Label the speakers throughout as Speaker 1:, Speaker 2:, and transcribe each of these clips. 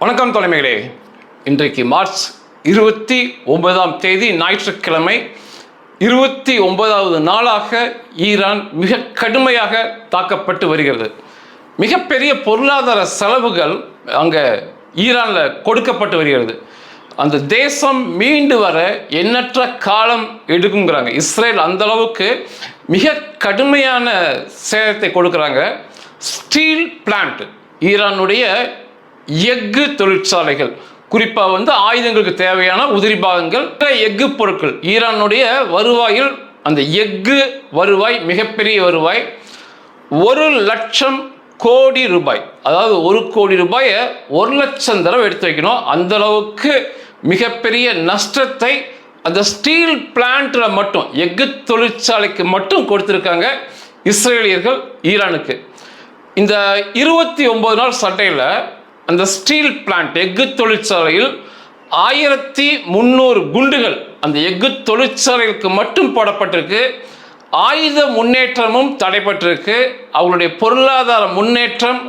Speaker 1: வணக்கம் தலைமைகளே. இன்றைக்கு மார்ச் 29 ஞாயிற்றுக்கிழமை. 29வது நாளாக ஈரான் மிக கடுமையாக தாக்கப்பட்டு வருகிறது. மிகப்பெரிய பொருளாதார செலவுகள் அங்கே ஈரானில் கொடுக்கப்பட்டு வருகிறது. அந்த தேசம் மீண்டு வர எண்ணற்ற காலம் எடுக்குங்கிறாங்க. இஸ்ரேல் அந்த அளவுக்கு மிக கடுமையான சேதத்தை கொடுக்குறாங்க. ஸ்டீல் பிளான்ட், ஈரானுடைய எஃகு தொழிற்சாலைகள், குறிப்பாக ஆயுதங்களுக்கு தேவையான உதிரி பாகங்கள், எஃகு பொருட்கள், ஈரானுடைய வருவாயில் அந்த எஃகு வருவாய் மிகப்பெரிய வருவாய். 1,00,000 கோடி ரூபாய், அதாவது 1 கோடி ரூபாயை 1,00,000 தடவை எடுத்து வைக்கணும். அந்த அளவுக்கு மிகப்பெரிய நஷ்டத்தை அந்த ஸ்டீல் பிளான்ட்ல மட்டும், எஃகு தொழிற்சாலைக்கு மட்டும் கொடுத்திருக்காங்க இஸ்ரேலியர்கள் ஈரானுக்கு. இந்த 29 நாள் சண்டையில் அந்த ஸ்டீல் பிளான்ட், எஃகு தொழிற்சாலையில் 1300 குண்டுகள் அந்த எஃகு தொழிற்சாலைகளுக்கு மட்டும் போடப்பட்டிருக்கு. ஆயுத முன்னேற்றமும் தடைப்பட்டிருக்கு. அவங்களுடைய பொருளாதார முன்னேற்றம்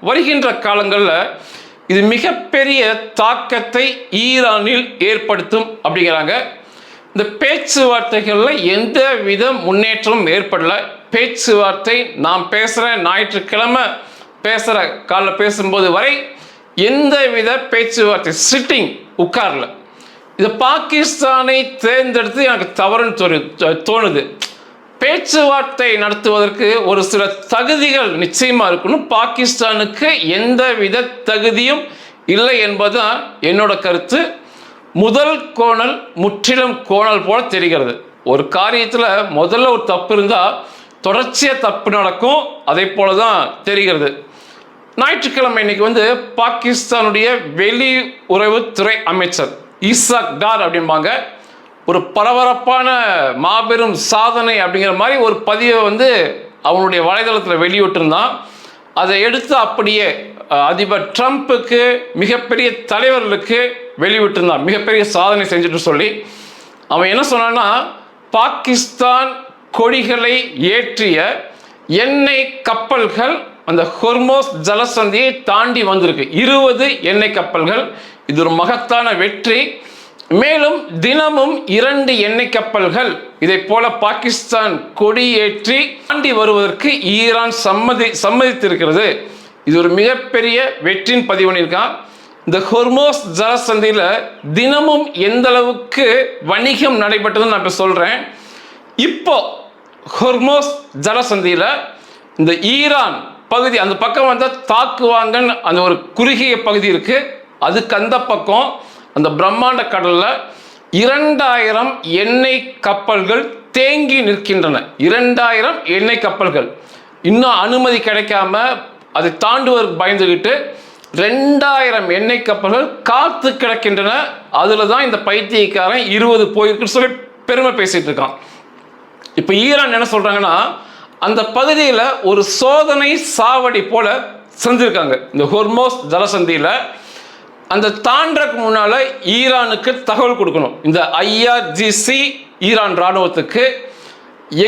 Speaker 1: வருகின்ற காலங்களில் இது மிகப்பெரிய தாக்கத்தை ஈரானில் ஏற்படுத்தும் அப்படிங்கிறாங்க. இந்த பேச்சுவார்த்தைகளில் எந்த வித முன்னேற்றமும் ஏற்படல. பேச்சுவார்த்தை நாம் பேசுகிற ஞாயிற்றுக்கிழமை காலைல பேசும்போது வரை எந்த வித பேச்சுவார்த்தை, சிட்டிங், உட்காரல. இது பாகிஸ்தானை தேர்ந்தெடுத்து எனக்கு தவறுன்னு தோணுது. பேச்சுவார்த்தை நடத்துவதற்கு ஒரு சில தகுதிகள் நிச்சயமாக இருக்கணும். பாகிஸ்தானுக்கு எந்த வித தகுதியும் இல்லை என்பதுதான் என்னோட கருத்து. முதல் கோணல் முற்றிலும் கோணல் போல தெரிகிறது. ஒரு காரியத்தில் முதல்ல ஒரு தப்பு இருந்தால் தொடர்ச்சியாக தப்பு நடக்கும். அதே போல தான் தெரிகிறது. ஞாயிற்றுக்கிழமை இன்னைக்கு பாகிஸ்தானுடைய வெளியுறவுத்துறை அமைச்சர் இசாக் டார் அப்படிம்பாங்க, ஒரு பரபரப்பான மாபெரும் சாதனை அப்படிங்கிற மாதிரி ஒரு பதிவை அவனுடைய வலைதளத்தில் வெளியிட்டிருந்தான். அதை எடுத்து அப்படியே அதிபர் ட்ரம்ப்புக்கு, மிகப்பெரிய தலைவர்களுக்கு வெளியிட்டிருந்தான். மிகப்பெரிய சாதனை செஞ்சுட்டு சொல்லி அவன் என்ன சொன்னான்னா, பாகிஸ்தான் கொடிகளை ஏற்றிய எண்ணெய் கப்பல்கள் அந்த ஹொர்மோஸ் ஜலசந்தியை தாண்டி வந்திருக்கு. 20 எண்ணெய் கப்பல்கள். இது ஒரு மகத்தான வெற்றி. மேலும் தினமும் 2 எண்ணெய் கப்பல்கள் இதை போல பாகிஸ்தான் கொடியேற்றி தாண்டி வருவதற்கு ஈரான் சம்மதித்திருக்கிறது. இது ஒரு மிகப்பெரிய வெற்றியின் பதிவு பண்ணியிருக்கான். இந்த ஹொர்மோஸ் ஜலசந்தியில் தினமும் எந்த அளவுக்கு வணிகம் நடைபெற்றதுன்னு நான் இப்போ சொல்கிறேன். இப்போ ஹொர்மோஸ் ஜலசந்தியில் இந்த ஈரான் பகுதி, அந்த பக்கம் தாக்குவாங்கன்னு அந்த ஒரு குறுகிய பகுதி இருக்கு. அதுக்கு அந்த பக்கம் அந்த பிரம்மாண்ட கடலில் 2000 எண்ணெய் கப்பல்கள் தேங்கி நிற்கின்றன. 2000 எண்ணெய் கப்பல்கள் இன்னும் அனுமதி கிடைக்காம அதை தாண்டுவதற்கு பயந்துகிட்டு 2000 எண்ணெய் கப்பல்கள் காத்து கிடக்கின்றன. அதில் தான் இந்த பைத்தியக்காரன் 20 போயிருக்குன்னு சொல்லி பெருமை பேசிட்டு இருக்கான். இப்போ ஈரான் என்ன சொல்றாங்கன்னா, அந்த பகுதியில் ஒரு சோதனை சாவடி போல செஞ்சிருக்காங்க. இந்த ஹொர்மோஸ் ஜலசந்தியில் அந்த தாண்டறதுக்கு முன்னால ஈரானுக்கு தகவல் கொடுக்கணும். இந்த IRGC ஈரான் இராணுவத்துக்கு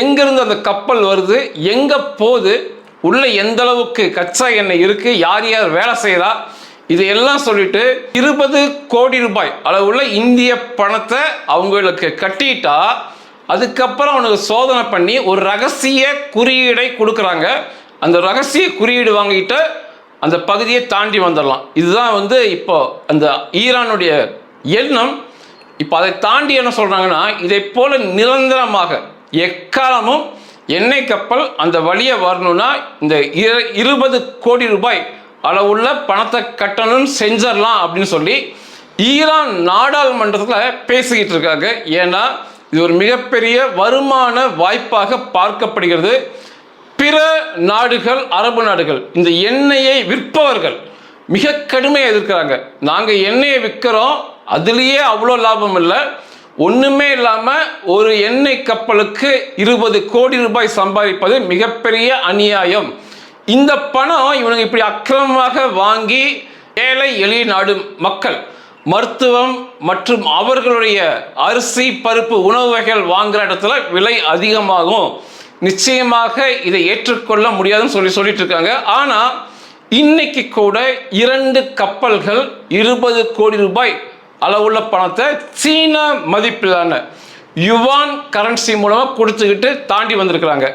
Speaker 1: எங்கிருந்து அந்த கப்பல் வருது, எங்கே போகுது, உள்ள எந்த அளவுக்கு கச்சா எண்ணெய் இருக்கு, யார் யார் வேலை செய்கிறா, இதையெல்லாம் சொல்லிட்டு 20 கோடி ரூபாய் அளவுள்ள இந்திய பணத்தை அவங்களுக்கு கட்டிட்டா அதுக்கப்புறம் அவனுக்கு சோதனை பண்ணி ஒரு ரகசிய குறியீடை கொடுக்குறாங்க. அந்த ரகசிய குறியீடு வாங்கிட்டு அந்த பகுதியை தாண்டி வந்துடலாம். இதுதான் இப்போ அந்த ஈரானுடைய எண்ணம். இப்போ அதை தாண்டி என்ன சொல்கிறாங்கன்னா, இதை போல நிரந்தரமாக எக்காலமும் எண்ணெய் கப்பல் அந்த வழியை வரணும்னா இந்த 20 கோடி ரூபாய் அளவுள்ள பணத்தை கட்டணும்னு செஞ்சிடலாம் அப்படின்னு சொல்லி ஈரான் நாடாளுமன்றத்தில் பேசிக்கிட்டு இருக்காங்க. ஏன்னா இது ஒரு மிகப்பெரிய வருமான வாய்ப்பாக பார்க்கப்படுகிறது. பிற நாடுகள், அரபு நாடுகள் இந்த எண்ணெயை விற்பவர்கள் மிக கடுமையாக எதிர்க்கிறாங்க. நாங்கள் எண்ணெயை விற்கிறோம், அதுலேயே அவ்வளோ லாபம் இல்லை, ஒன்றுமே இல்லாமல் ஒரு எண்ணெய் கப்பலுக்கு 20 கோடி ரூபாய் சம்பாதிப்பது மிகப்பெரிய அநியாயம். இந்த பணம் இவனுங்க இப்படி அக்கிரமமாக வாங்கி ஏழை எளிய நாடு மக்கள் மருத்துவம் மற்றும் அவர்களுடைய அரிசி, பருப்பு, உணவு வகைகள் வாங்குற இடத்துல விலை அதிகமாகும். நிச்சயமாக இதை ஏற்றுக்கொள்ள முடியாதுன்னு சொல்லிட்டு இருக்காங்க. ஆனால் இன்னைக்கு கூட 2 கப்பல்கள் 20 கோடி ரூபாய் அளவுள்ள பணத்தை சீன மதிப்பிலான யுவான் கரன்சி மூலமாக கொடுத்துக்கிட்டு தாண்டி வந்திருக்கிறாங்க.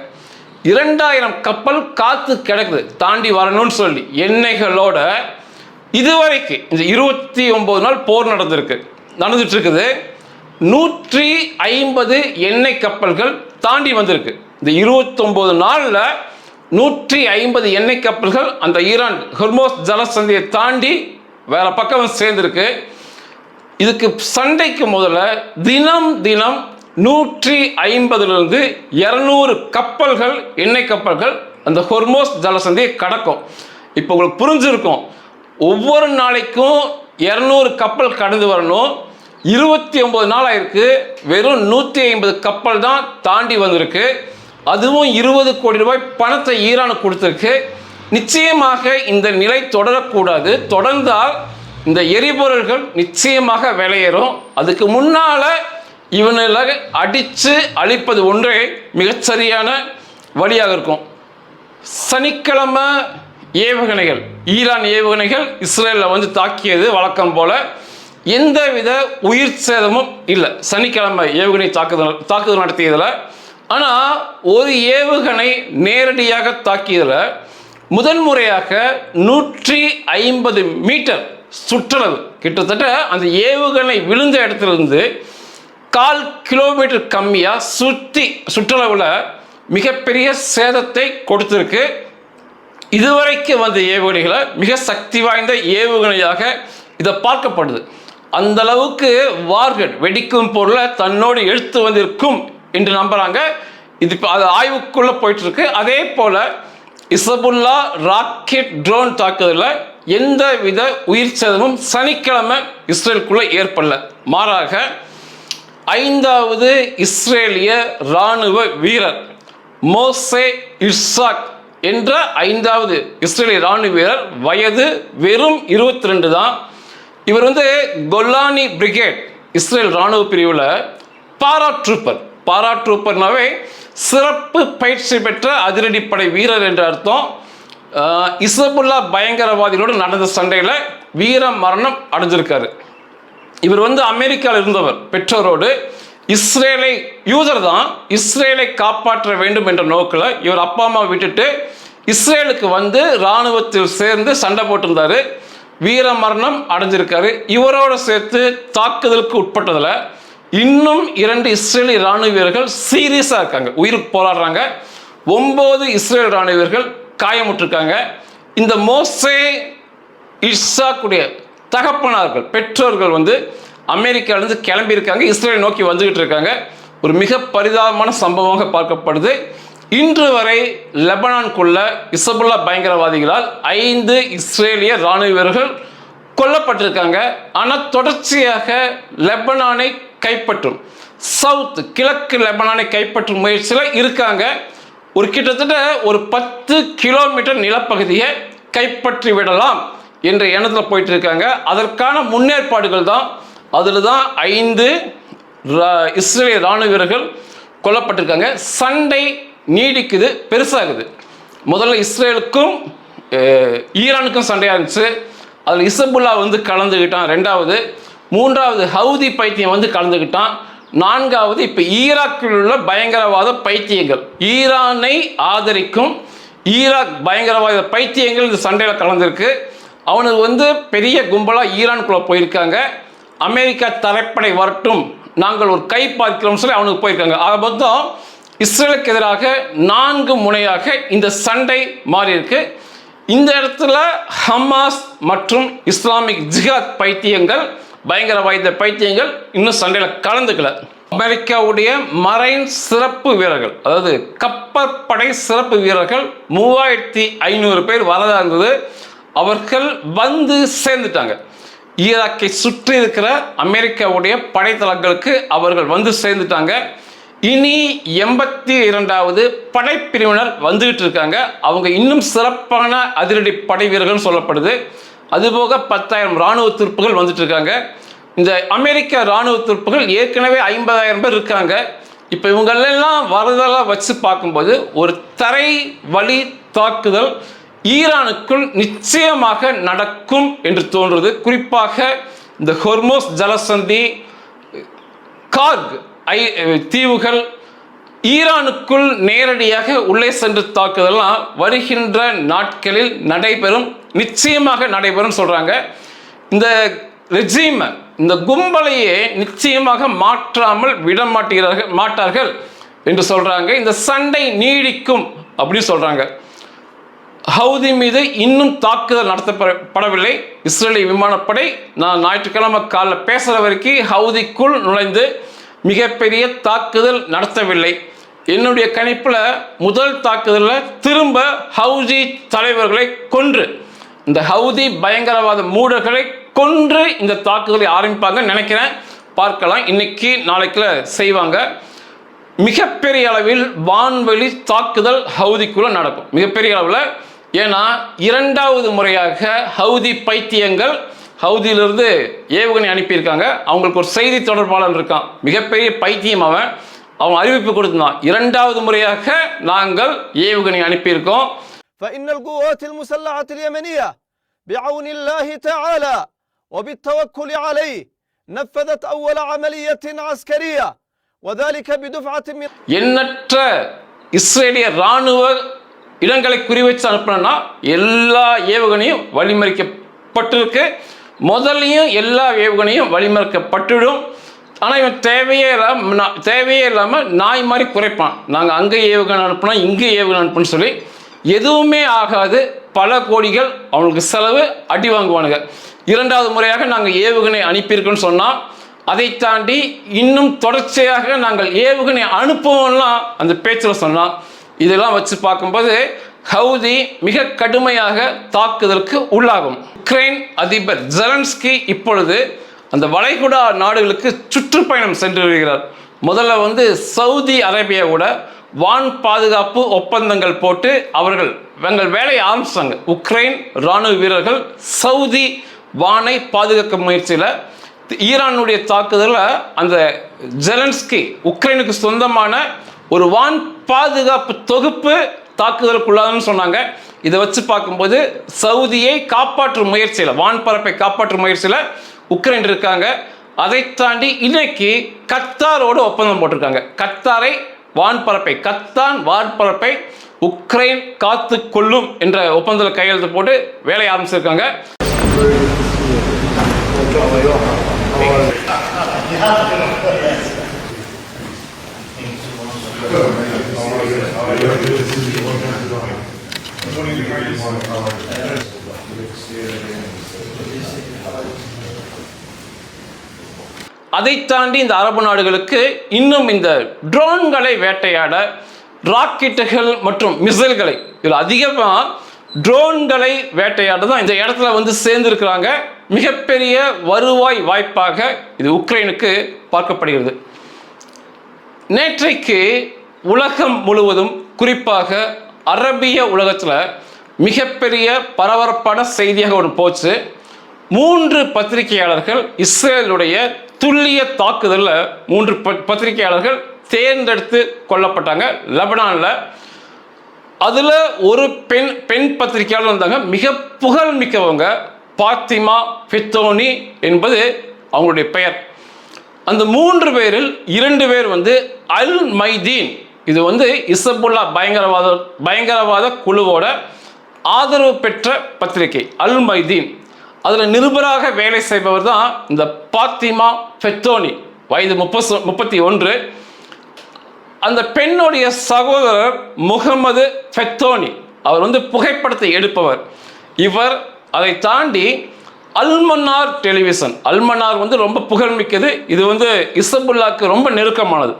Speaker 1: 2000 கப்பல் காத்து கிடக்குது தாண்டி வரணும்னு சொல்லி எண்ணெய்களோட. இதுவரைக்கு இந்த 29 நாள் போர் நடந்துட்டு இருக்குது. 150 எண்ணெய் கப்பல்கள் தாண்டி வந்திருக்கு. இந்த 29 நாளில் 150 எண்ணெய் கப்பல்கள் அந்த ஈரான் ஹொர்மோஸ் ஜலசந்தியை தாண்டி வேற பக்கம் சேர்ந்திருக்கு. இதுக்கு சண்டைக்கு முதல்ல தினம் 150லிருந்து 200 கப்பல்கள் எண்ணெய் கப்பல்கள் அந்த ஹொர்மோஸ் ஜலசந்தியை கடக்கும். இப்போ உங்களுக்கு புரிஞ்சிருக்கும், ஒவ்வொரு நாளைக்கும் 200 கப்பல் கடந்து வரணும். 29 நாள் ஆயிருக்கு, வெறும் 150 கப்பல் தான் தாண்டி வந்திருக்கு. அதுவும் 20 கோடி ரூபாய் பணத்தை ஈரானுக்கு கொடுத்துருக்கு. நிச்சயமாக இந்த நிலை தொடரக்கூடாது. தொடர்ந்தால் இந்த எரிபொருள்கள் நிச்சயமாக விலையேறும். அதுக்கு முன்னால இவனை அடித்து அழிப்பது ஒன்றே மிகச்சரியான வழியாக இருக்கும். சனிக்கிழமை ஏவுகணைகள், ஈரான் ஏவுகணைகள் இஸ்ரேலில் தாக்கியது வழக்கம் போல. எந்தவித உயிர் சேதமும் இல்லை சனிக்கிழமை ஏவுகணை தாக்குதல் நடத்தியதில். ஆனால் ஒரு ஏவுகணை நேரடியாக தாக்கியதில் முதன்முறையாக 150 மீட்டர் சுற்றளவு, கிட்டத்தட்ட அந்த ஏவுகணை விழுந்த இடத்துலேருந்து 1/4 கிலோமீட்டர் கம்மியாக சுற்றளவில் மிகப்பெரிய சேதத்தை கொடுத்துருக்கு. இதுவரைக்கு வந்த ஏவுகணைகளை மிக சக்தி வாய்ந்த ஏவுகணையாக இதை பார்க்கப்படுது. அந்த அளவுக்கு வார்ஹெட் வெடிக்கும் பொருளை தன்னோடு எடுத்து வந்திருக்கும் என்று நம்புறாங்க. இது அது ஆய்வுக்குள்ள போயிட்டு இருக்கு. அதே போல இசபுல்லா ராக்கெட் ட்ரோன் தாக்குதலில் எந்தவித உயிர் சேதமும் சனிக்கிழமை இஸ்ரேலுக்குள்ள ஏற்படல. மாறாக 5வது இஸ்ரேலிய இராணுவ வீரர் மோசே இஸ்ஸாக் என்ற 5வது இஸ்ரேலிய இராணுவ வீரர், வயது வெறும் 22 தான். இவர் கொல்லானி பிரிகேட் இஸ்ரேல் இராணுவ பிரிவில் பாராட்ரூப்பர்னாவே சிறப்பு பயிற்சி பெற்ற அதிரடிப்படை வீரர் என்ற அர்த்தம். இசபுல்லா பயங்கரவாதிகளோடு நடந்த சண்டையில் வீர மரணம் அடைஞ்சிருக்காரு. இவர் அமெரிக்காவில் இருந்தவர் பெற்றோரோடு. இஸ்ரேலை யூதர் தான், இஸ்ரேலை காப்பாற்ற வேண்டும் என்ற நோக்கில் இவர் அப்பா அம்மா விட்டுட்டு இஸ்ரேலுக்கு இராணுவத்தில் சேர்ந்து சண்டை போட்டிருந்தாரு. வீர மரணம் அடைஞ்சிருக்காரு. இவரோடு சேர்த்து தாக்குதலுக்கு உட்பட்டதில் இன்னும் 2 இஸ்ரேலிய இராணுவ வீரர்கள் சீரியஸாக இருக்காங்க, உயிருக்கு போராடுறாங்க. 9 இஸ்ரேல் இராணுவ வீரர்கள் காயமுற்றிருக்காங்க. இந்த மோசே இஸ்ஸாக்குடைய தகப்பனார்கள் பெற்றோர்கள் அமெரிக்காவிலிருந்து கிளம்பியிருக்காங்க, இஸ்ரேலை நோக்கி வந்துகிட்டு இருக்காங்க. ஒரு மிக பரிதாபமான சம்பவமாக பார்க்கப்படுது. இன்று வரை லெபனானுக்குள்ள இசபுல்லா பயங்கரவாதிகளால் 5 இஸ்ரேலிய இராணுவ வீரர்கள் கொல்லப்பட்டிருக்காங்க. ஆனால் தொடர்ச்சியாக லெபனானை கைப்பற்றும் கிழக்கு லெபனானை கைப்பற்றும் முயற்சியில் இருக்காங்க. கிட்டத்தட்ட ஒரு 10 கிலோமீட்டர் நிலப்பகுதியை கைப்பற்றி விடலாம் என்ற எண்ணத்தில் போயிட்டு இருக்காங்க. அதற்கான முன்னேற்பாடுகள் தான். அதில் தான் 5 இஸ்ரேலிய இராணுவ வீரர்கள் கொல்லப்பட்டிருக்காங்க. சண்டை நீடிக்குது, பெருசாகுது. முதல்ல இஸ்ரேலுக்கும் ஈரானுக்கும் சண்டையாக இருந்துச்சு. அதில் இசபுல்லா கலந்துக்கிட்டான். 2வது 3வது ஹவுதி பைத்தியம் கலந்துக்கிட்டான். 4வது இப்போ ஈராக்கில் உள்ள பயங்கரவாத பைத்தியங்கள், ஈரானை ஆதரிக்கும் ஈராக் பயங்கரவாத பைத்தியங்கள் இந்த சண்டையில் கலந்துருக்கு. அவனுக்கு பெரிய கும்பலாக ஈரானுக்குள்ளே போயிருக்காங்க. அமெரிக்கா தரைப்படை வரட்டும், நாங்கள் ஒரு கை பார்க்கிறோம்னு சொல்லி அவனுக்கு போயிருக்காங்க. ஆக மொத்தம் இஸ்ரேலுக்கு எதிராக 4 முனையாக இந்த சண்டை மாறி இருக்கு. இந்த இடத்துல ஹமாஸ் மற்றும் இஸ்லாமிக் ஜிஹாத் பைத்தியங்கள், பயங்கரவாத பைத்தியங்கள் இன்னும் சண்டையில் கலந்துக்கல. அமெரிக்காவுடைய மரைன் சிறப்பு வீரர்கள், அதாவது கப்பற்படை சிறப்பு வீரர்கள் 3500 பேர் வரதா இருந்தது. அவர்கள் சேர்ந்துட்டாங்க. ஈராக்கை சுற்றி இருக்கிற அமெரிக்காவுடைய படைத்தளங்களுக்கு அவர்கள் சேர்ந்துட்டாங்க. இனி 82வது படைப்பிரிவினர் வந்துகிட்டு இருக்காங்க. அவங்க இன்னும் சிறப்பான அதிரடி படை வீரர்கள் சொல்லப்படுது. அதுபோக 10,000 இராணுவ துருப்புகள் வந்துட்டு இருக்காங்க. இந்த அமெரிக்க இராணுவ துருப்புகள் ஏற்கனவே 50,000 பேர் இருக்காங்க. இப்போ இவங்களெல்லாம் வரதெல்லாம் வச்சு பார்க்கும்போது ஒரு தரை வழி தாக்குதல் ஈரானுக்குள் நிச்சயமாக நடக்கும் என்று தோன்றுவது. குறிப்பாக இந்த ஹொர்மோஸ் ஜலசந்தி, கார்க் தீவுகள், ஈரானுக்குள் நேரடியாக உள்ளே சென்று தாக்குதலாம் வருகின்ற நாட்களில் நடைபெறும், நிச்சயமாக நடைபெறும் சொல்றாங்க. இந்த ரெஜிம், இந்த கும்பலையே நிச்சயமாக மாற்றாமல் விட மாட்டார்கள் என்று சொல்றாங்க. இந்த சண்டை நீடிக்கும் அப்படின்னு சொல்றாங்க. ஹவுதி மீது இன்னும் தாக்குதல் நடத்தப்படவில்லை. இஸ்ரேலிய விமானப்படை நான் ஞாயிற்றுக்கிழமை காலைல பேசுகிற வரைக்கும் ஹவுதிக்குள் நுழைந்து மிகப்பெரிய தாக்குதல் நடத்தவில்லை. என்னுடைய கணிப்பில் முதல் தாக்குதலில் திரும்ப ஹவுதி தலைவர்களை கொன்று, இந்த ஹவுதி பயங்கரவாத மூடர்களை கொன்று இந்த தாக்குதலை ஆரம்பிப்பாங்கன்னு நினைக்கிறேன். பார்க்கலாம், இன்னைக்கு நாளைக்குள்ள செய்வாங்க. மிகப்பெரிய அளவில் வான்வெளி தாக்குதல் ஹவுதிக்குள்ள நடக்கும், மிகப்பெரிய அளவில். ஏன்னா இரண்டாவது முறையாக ஹவுதி பைத்தியங்கள் ஹவுதியிலிருந்து ஏவுகணை அனுப்பியிருக்காங்க. அவங்களுக்கு ஒரு செய்தி தொடர்பாளர் இருக்கான், மிகப்பெரிய பைத்தியம். அவன் அறிவிப்பு கொடுத்தான், இரண்டாவது முறையாக நாங்கள் ஏவுகணை அனுப்பியிருக்கோம்.
Speaker 2: فإن القوات المسلحة اليمنية بعون الله تعالى وبالتوكل عليه نفذت أول عملية عسكرية وذلك بدفعة من
Speaker 1: எண்ணற்ற இஸ்ரேலிய இராணுவ இடங்களை குறிவைச்சு அனுப்பினா எல்லா ஏவுகணையும் வழிமறிக்கப்பட்டிருக்கு. முதலையும் எல்லா ஏவுகணையும் வழிமறிக்கப்பட்டுடும். ஆனால் இவன் தேவையே இல்லாமல் நாய் மாதிரி குறைப்பான். நாங்கள் அங்கே ஏவுகணை அனுப்பினோம், இங்கே ஏவுகணை அனுப்புன்னு சொல்லி எதுவுமே ஆகாது. பல கோடிகள் அவங்களுக்கு செலவு, அடி வாங்குவானுங்க. இரண்டாவது முறையாக நாங்கள் ஏவுகணை அனுப்பியிருக்கோன்னு சொன்னால், அதை தாண்டி இன்னும் தொடர்ச்சியாக நாங்கள் ஏவுகணை அனுப்புவோம்லாம் அந்த பேச்சில் சொன்னால், இதெல்லாம் வச்சு பார்க்கும்போது ஹவுதி மிக கடுமையாக தாக்குதலுக்கு உள்ளாகும். உக்ரைன் அதிபர் ஜெலன்ஸ்கி இப்பொழுது அந்த வளைகுடா நாடுகளுக்கு சுற்றுப்பயணம் சென்று வருகிறார். முதல்ல சவுதி அரேபியாவோட வான் பாதுகாப்பு ஒப்பந்தங்கள் போட்டு அவர்கள் எங்கள் வேலையை ஆரம்பிச்சாங்க. உக்ரைன் இராணுவ வீரர்கள் சவுதி வானை பாதுகாக்க முயற்சியில் ஈரானுடைய தாக்குதலில் அந்த ஜெலன்ஸ்கி உக்ரைனுக்கு சொந்தமான ஒரு வான் பாதுகாப்பு தொகுப்பு தாக்குதலுக்குள்ளாதுன்னு சொன்னாங்க. இதை வச்சு பார்க்கும்போது சவுதியை காப்பாற்றும் முயற்சியில், வான்பரப்பை காப்பாற்றும் முயற்சியில் உக்ரைன் இருக்காங்க. அதை தாண்டி இன்னைக்கு கத்தாரோடு ஒப்பந்தம் போட்டிருக்காங்க. கத்தாரை வான்பரப்பை, கத்தான் வான்பரப்பை உக்ரைன் காத்து கொள்ளும் என்ற ஒப்பந்தத்தில் கையெழுத்து போட்டு வேலையை ஆரம்பிச்சிருக்காங்க. அதை தாண்டி இந்த அரபு நாடுகளுக்கு இன்னும் இந்த ட்ரோன்களை வேட்டையாட ராக்கெட்டுகள் மற்றும் மிசைல்களை, இதில் அதிகமாக ட்ரோன்களை வேட்டையாட தான் இந்த இடத்துல சேர்ந்திருக்கிறாங்க. மிகப்பெரிய வருவாய் வாய்ப்பாக இது உக்ரைனுக்கு பார்க்கப்படுகிறது. நேற்றைக்கு உலகம் முழுவதும், குறிப்பாக அரபிய உலகத்தில் மிகப்பெரிய பரபரப்பான செய்தியாக ஒன்று போச்சு. 3 பத்திரிகையாளர்கள் இஸ்ரேலுடைய துல்லிய தாக்குதலில் 3 பத்திரிகையாளர்கள் தேர்ந்தெடுத்து கொல்லப்பட்டாங்க லெபனானில். அதில் ஒரு பெண் பத்திரிகையாளர் இருந்தாங்க, மிக புகழ் மிக்கவங்க, பாத்திமா ஃபெத்தோனி என்பது அவங்களுடைய பெயர். அந்த 3 பேரில் 2 பேர் அல் மைதீன், இது இசபுல்லா பயங்கரவாத குழுவோட ஆதரவு பெற்ற பத்திரிகை அல் மைதீன். அதில் நிருபராக வேலை செய்பவர் தான் இந்த பாத்திமா ஃபெத்தோனி, வயது 31. அந்த பெண்ணுடைய சகோதரர் முகமது ஃபெத்தோனி, அவர் புகைப்படத்தை எடுப்பவர். இவர் அதை தாண்டி அல்மன்னார் டெலிவிஷன், அல்மன்னார் ரொம்ப புகழ்மிக்கது. இது இசபுல்லாக்கு ரொம்ப நெருக்கமானது.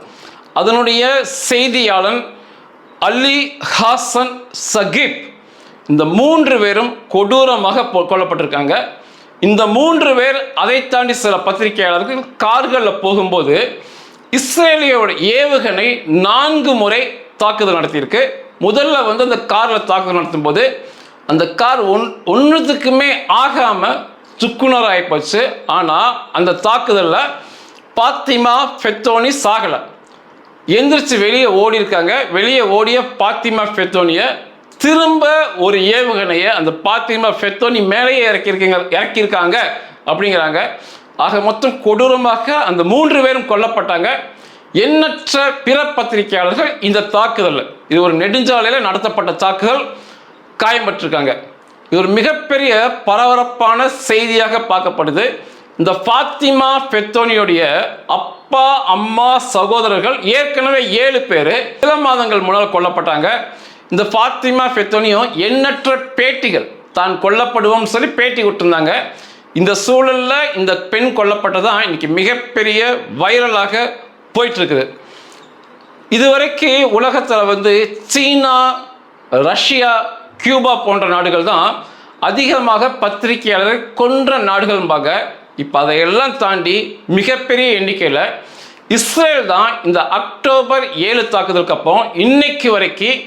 Speaker 1: அதனுடைய செய்தியாளன் அலி ஹாசன் சகிப். இந்த 3 பேரும் கொடூரமாக கொல்லப்பட்டிருக்காங்க. இந்த 3 பேர், அதை தாண்டி சில பத்திரிகையாளர்கள் கார்களில் போகும்போது இஸ்ரேலியோட ஏவுகணை 4 முறை தாக்குதல் நடத்தியிருக்கு. முதல்ல அந்த காரில் தாக்குதல் நடத்தும் போது அந்த கார் ஒன்றுத்துக்குமே ஆகாமல் சுக்குநூறு ஆகிப்போச்சு. ஆனால் அந்த தாக்குதலில் பாத்திமா ஃபெத்தோனி சாகலை, எந்திரிச்சு வெளியே ஓடி இருக்காங்க. வெளியே ஓடிய பாத்திமா ஃபெத்தோனியை திரும்ப ஒரு ஏவுகணையை அந்த பாத்திமா ஃபெத்தோனி மேலேயே இறக்கியிருக்காங்க அப்படிங்கிறாங்க. ஆக மொத்தம் கொடூரமாக அந்த 3 பேரும் கொல்லப்பட்டாங்க. எண்ணற்ற பிற பத்திரிகையாளர்கள் இந்த தாக்குதல், இது ஒரு நெடுஞ்சாலையில் நடத்தப்பட்ட தாக்குதல், காயம்பட்டிருக்காங்க. இது ஒரு மிகப்பெரிய பரபரப்பான செய்தியாக பார்க்கப்படுது. இந்த ஃபாத்திமா ஃபெத்தோனியோடைய அப்பா, அம்மா, சகோதரர்கள் ஏற்கனவே 7 பேர் சில மாதங்கள் முன்னால் கொல்லப்பட்டாங்க. இந்த ஃபாத்திமா ஃபெத்தோனியும் எண்ணற்ற பேட்டிகள் தான் கொல்லப்படுவோம் சொல்லி பேட்டி விட்டுருந்தாங்க. இந்த சூழலில் இந்த பெண் கொல்லப்பட்டதான் இன்னைக்கு மிகப்பெரிய வைரலாக போயிட்டு இருக்குது. இதுவரைக்கும் உலகத்தில் சீனா, ரஷ்யா, கியூபா போன்ற நாடுகள் தான் அதிகமாக பத்திரிகையாளர்கள் கொன்ற நாடுகள்பாங்க. இப்போ அதையெல்லாம் தாண்டி மிகப்பெரிய எண்ணிக்கையில் இஸ்ரேல் தான் இந்த அக்டோபர் 7 தாக்குதலுக்கு அப்புறம் இன்னைக்கு வரைக்கும்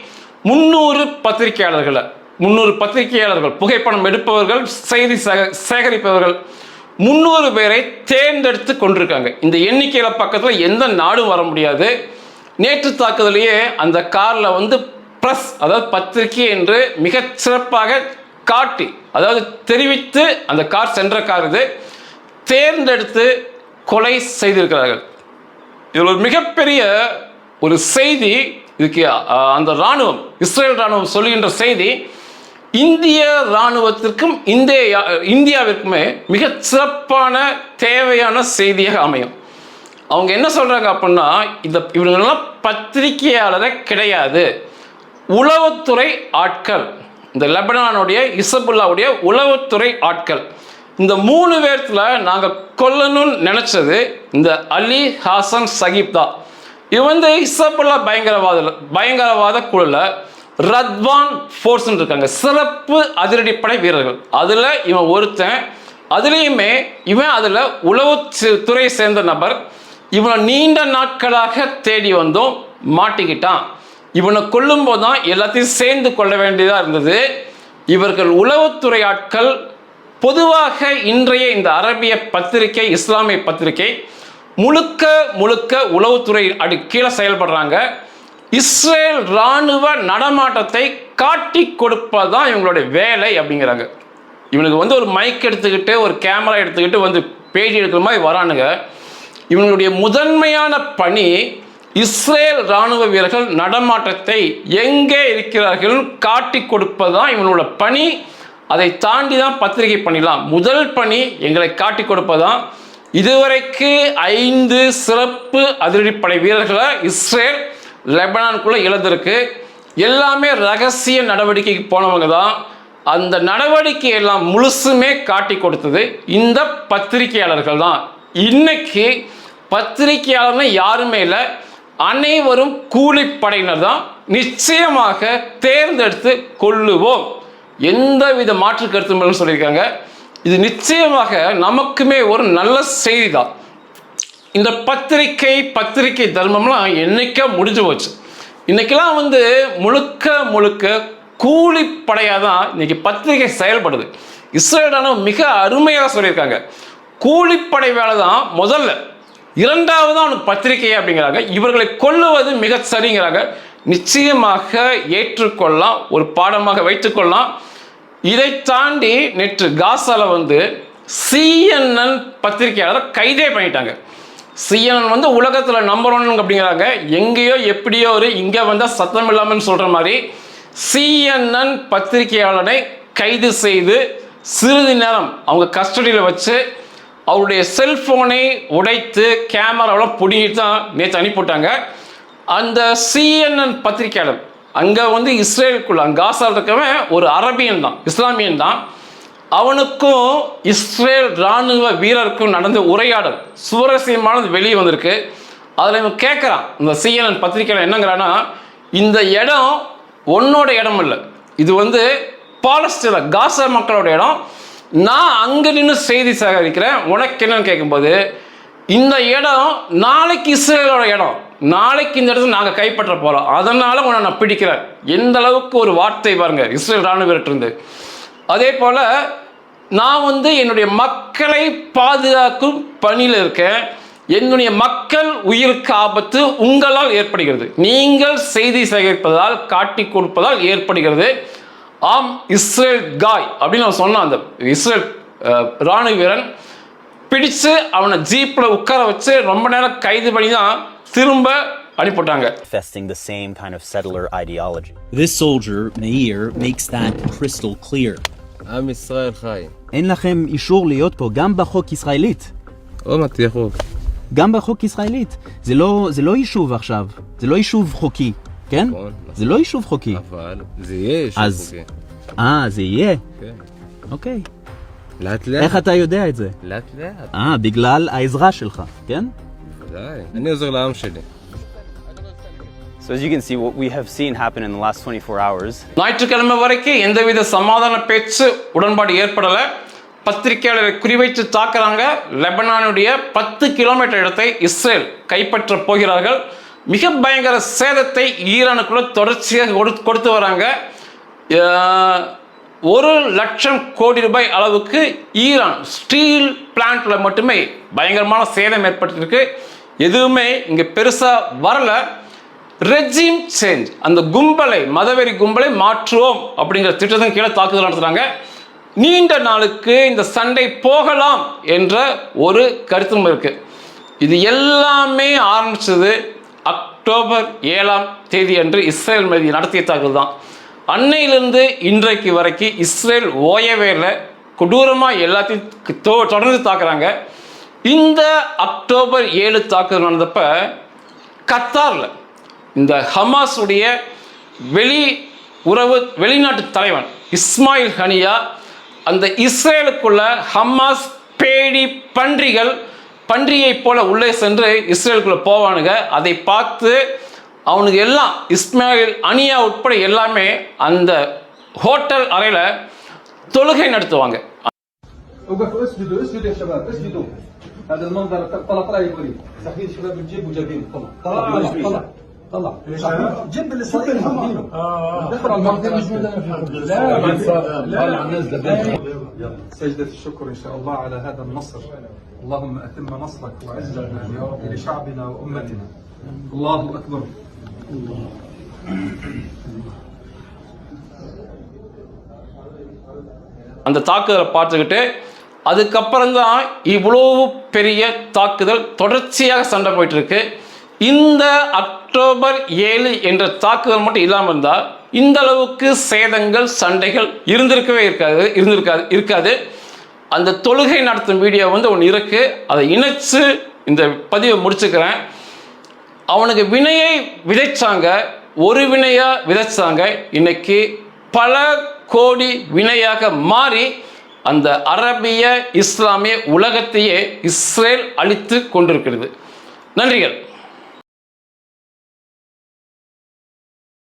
Speaker 1: 300 பத்திரிகையாளர்கள், புகைப்படம் எடுப்பவர்கள், செய்தி சேகரிப்பவர்கள் 300 பேரை தேர்ந்தெடுத்து கொண்டிருக்காங்க. இந்த எண்ணிக்கையில் பக்கத்தில் எந்த நாடும் வர முடியாது. நேற்று தாக்குதலையே அந்த காரில் ப்ரெஸ், அதாவது பத்திரிகை என்று மிகச் சிறப்பாக காட்டி, அதாவது தெரிவித்து அந்த கார் சென்ற கார் இது தேர்ந்தெடுத்து கொலை செய்திருக்கிறார்கள். இதில் ஒரு மிகப்பெரிய ஒரு செய்தி இதுக்கு அந்த இராணுவம், இஸ்ரேல் இராணுவம் சொல்லுகின்ற செய்தி இந்திய இராணுவத்திற்கும் இந்தியாவிற்குமே மிக சிறப்பான தேவையான செய்தியாக அமையும். அவங்க என்ன சொல்றாங்க அப்படின்னா, இவங்கெல்லாம் பத்திரிகையாளரே கிடையாது, உளவுத்துறை ஆட்கள். இந்த லெபனானுடைய இசபுல்லாவுடைய உளவுத்துறை ஆட்கள். இந்த 3 பேர்த்துல நாங்கள் கொல்லணும்னு நினைச்சது இந்த அலி ஹாசன் சகீப் தான். இவன் இசபுல்லா பயங்கரவாத குழுல ரத்வான் ஃபோர்ஸ் இருக்காங்க, சிறப்பு அதிரடிப்படை வீரர்கள். அதில் இவன் ஒருத்தன். அதுலேயுமே இவன் அதில் உளவுத்துறையை சேர்ந்த நபர். இவனை நீண்ட நாட்களாக தேடி வந்தோம், மாட்டிக்கிட்டான். இவனை கொல்லும் போது தான் எல்லாத்தையும் சேர்ந்து கொள்ள வேண்டியதாக இருந்தது. இவர்கள் உளவுத்துறை ஆட்கள். பொதுவாக இன்றைய இந்த அரபிய பத்திரிகை, இஸ்லாமிய பத்திரிகை முழுக்க உளவுத்துறை கீழே செயல்படுறாங்க. இஸ்ரேல் இராணுவ நடமாட்டத்தை காட்டி கொடுப்பதுதான் இவங்களுடைய வேலை அப்படிங்கிறாங்க. இவனுக்கு ஒரு மைக் எடுத்துக்கிட்டு, ஒரு கேமரா எடுத்துக்கிட்டு பேட்டி எடுக்கிற மாதிரி வரானுங்க. இவங்களுடைய முதன்மையான பணி இஸ்ரேல் இராணுவ வீரர்கள் நடமாட்டத்தை எங்கே இருக்கிறார்கள் காட்டி கொடுப்பதுதான் இவனோட பணி. அதை தாண்டி தான் பத்திரிகை பண்ணிடலாம். முதல் பணி எங்களை காட்டி கொடுப்பதுதான். இதுவரைக்கு 5 சிறப்பு அதிரடிப்படை வீரர்களை இஸ்ரேல் லெபனானுக்குள்ள இழந்திருக்கு. எல்லாமே ரகசிய நடவடிக்கைக்கு போனவங்க தான். அந்த நடவடிக்கை எல்லாம் முழுசுமே காட்டி கொடுத்தது இந்த பத்திரிகையாளர்கள் தான். இன்னைக்கு பத்திரிகையாளர்னு யாருமே இல்லை, அனைவரும் கூலிப்படையினர் தான். நிச்சயமாக தேர்ந்தெடுத்து கொள்ளுவோம், எந்தவித மாற்று கருத்து சொல்லியிருக்காங்க. இது நிச்சயமாக நமக்குமே ஒரு நல்ல செய்தி தான். இந்த பத்திரிகை தர்மம்லாம் என்னைக்கா முடிஞ்சு போச்சு. இன்னைக்கெல்லாம் முழுக்க கூலிப்படையாக தான் இன்னைக்கு பத்திரிகை செயல்படுது. இஸ்ரேலான மிக அருமையாக சொல்லியிருக்காங்க, கூலிப்படை வேலை தான் முதல்ல, இரண்டாவது தான் அவனுக்கு பத்திரிகை அப்படிங்கிறாங்க. இவர்களை கொல்லுவது மிக சரிங்கிறாங்க. நிச்சயமாக ஏற்றுக்கொள்ளலாம், ஒரு பாடமாக வைத்துக்கொள்ளலாம். இதை தாண்டி நேற்று காசால CNN பத்திரிகையாளர் கைதே பண்ணிட்டாங்க. CNN உலகத்தில் நம்பர் 1 அப்படிங்கிறாங்க. எங்கேயோ எப்படியோ இங்கே வந்தால் சத்தம் இல்லாமல் சொல்கிற மாதிரி CNN பத்திரிகையாளரை கைது செய்து சிறிது நேரம் அவங்க கஸ்டடியில் வச்சு அவருடைய செல்ஃபோனை உடைத்து கேமராவில் பிடிங்கிட்டு தான் நேற்று அனுப்பிவிட்டாங்க. அந்த CNN பத்திரிகையாளர் அங்கே இஸ்ரேலுக்குள்ள காசால் இருக்கவன் ஒரு அரபியன் தான், இஸ்லாமியன் தான். அவனுக்கும் இஸ்ரேல் இராணுவ வீரருக்கும் நடந்த உரையாடல் சுவாரஸ்யமானது வெளியே வந்திருக்கு. அதில் இவன் கேட்குறான், இந்த CNN பத்திரிகையாளர் என்னங்கிறான்னா, இந்த இடம் உன்னோட இடம் இல்லை, இது பாலஸ்தீன காசா மக்களோட இடம், நான் அங்கே நின்று செய்தி சேகரிக்கிறேன், உனக்கு என்னன்னு கேட்கும்போது, இந்த இடம் நாளைக்கு இஸ்ரேலோட இடம், நாளைக்கு இந்த இடத்துல நாங்கள் கைப்பற்ற போகிறோம், அதனால் உன்னை நான் பிடிக்கிறேன். எந்த அளவுக்கு ஒரு வார்த்தை பாருங்க இஸ்ரேல் இராணுவ வீரர்கிட்ட. அதே போல், நான் என்னுடைய மக்களை பாதுகாக்கும் பணியில் இருக்கேன், என்னுடைய மக்கள் உயிருக்கு ஆபத்து உங்களால் ஏற்படுகிறது, நீங்கள் செய்தி சேகரிப்பதால் காட்டி கொடுப்பதால் ஏற்படுகிறது. ஆம், இஸ்ரேல் காய் அப்படின்னு அவன் சொன்னான். அந்த இஸ்ரேல் இராணுவ வீரன் பிடிச்சு அவனை ஜீப்பில் உட்கார வச்சு ரொம்ப நேரம் கைது பண்ணி தான் திரும்ப அனுப்பிவிட்டாங்க.
Speaker 3: Manifesting the same kind of settler ideology.
Speaker 4: This soldier, Meir, makes that crystal clear.
Speaker 5: עם ישראל חי.
Speaker 6: אין לכם אישור להיות פה, גם בחוק ישראלית.
Speaker 5: עוד מעט תהיה חוק.
Speaker 6: גם בחוק ישראלית. זה לא יישוב עכשיו, זה לא יישוב חוקי, כן?
Speaker 5: נכון.
Speaker 6: זה לא יישוב חוקי.
Speaker 5: אבל זה יהיה יישוב
Speaker 6: אז-
Speaker 5: חוקי.
Speaker 6: זה יהיה?
Speaker 5: כן.
Speaker 6: אוקיי.
Speaker 5: לאט לאט.
Speaker 6: איך אתה יודע את זה?
Speaker 5: לאט לאט.
Speaker 6: בגלל העזרה שלך, כן?
Speaker 5: בוודאי. אני עוזר לעם שלי.
Speaker 3: So as you can see, what we have seen happen in the last 24 hours
Speaker 1: ஞாயிற்றுக்கிழமை வரைக்கும் எந்தவித சமாதான பேச்சு உடன்பாடு ஏற்படலை. பத்திரிகையாளரை குறிவைத்து தாக்குறாங்க. லெபனானுடைய 10 கிலோமீட்டர் இடத்தை இஸ்ரேல் கைப்பற்ற போகிறார்கள். மிக பயங்கர சேதத்தை ஈரானுக்குள்ள தொடர்ச்சியாக கொடுத்து வராங்க. 1,00,000 கோடி ரூபாய் அளவுக்கு ஈரான் ஸ்டீல் பிளான்ட்ல மட்டுமே பயங்கரமான சேதம் ஏற்பட்டிருக்கு. எதுவுமே இங்கே பெருசாக வரல. ரெஜிம் சேஞ்ச், அந்த கும்பலை, மதவெறி கும்பலை மாற்றுவோம் அப்படிங்கிற திட்டத்தின் கீழே தாக்குதல் நடத்துகிறாங்க. நீண்ட நாளுக்கு இந்த சண்டை போகலாம் என்ற ஒரு கருத்தும் இருக்கு. இது எல்லாமே ஆரம்பிச்சது அக்டோபர் 7ஆம் தேதி அன்று இஸ்ரேல் மீது நடத்திய தாக்குதல் தான். அன்னையிலிருந்து இன்றைக்கு வரைக்கும் இஸ்ரேல் ஓயவே இல்லை. கொடூரமாக எல்லாத்தையும் தொடர்ந்து தாக்குறாங்க. இந்த அக்டோபர் 7 தாக்குதல் நடந்தப்ப கத்தாரில் இந்த ஹமாஸ் உடைய வெளிநாட்டு தலைவன் இஸ்மாயில் ஹனியா அந்த இஸ்ரேலுக்குள்ள ஹமாஸ் பேடி பன்றியை போல உள்ளே சென்று இஸ்ரேலுக்குள்ள போவானுங்க. அதை பார்த்து அவனுக்கு எல்லாம் இஸ்மாயில் ஹனியா உட்பட எல்லாமே அந்த ஹோட்டல் அறையில் தொழுகை நடத்துவாங்க.
Speaker 7: وقفوا اسجدوا يا شباب اسجدوا. هذا المنظر طلع يقولي صحيح الشباب الجيب وجابين طلع جيب الاسرائيلي حاطينه دخل على المنظر لا سجدة الشكر ان شاء الله على هذا النصر. اللهم اتم نصرك وعزتنا يا رب لشعبنا وامتنا. الله اكبر.
Speaker 1: அந்த தாக்குதலை பார்த்துக்கிட்டு அதுக்கப்புறம் தான் இவ்வளோ பெரிய தாக்குதல் தொடர்ச்சியாக சண்டை போயிட்டு இருக்கு. இந்த அக்டோபர் 7 என்ற தாக்குதல் மட்டும் இல்லாமல் இருந்தால் இந்த அளவுக்கு சேதங்கள் சண்டைகள் இருக்காது. அந்த தொழுகை நடத்தும் வீடியோ ஒன்று இருக்கு, அதை இணைச்சு இந்த பதிவை முடிச்சுக்கிறேன். அவனுக்கு வினையை விதைச்சாங்க, ஒரு வினையாக விதைச்சாங்க. இன்னைக்கு பல கோடி வினையாக மாறி அந்த அரபிய இஸ்லாமிய உலகத்தையே இஸ்ரேல் அழித்து கொண்டிருக்கிறது. நன்றிகள்.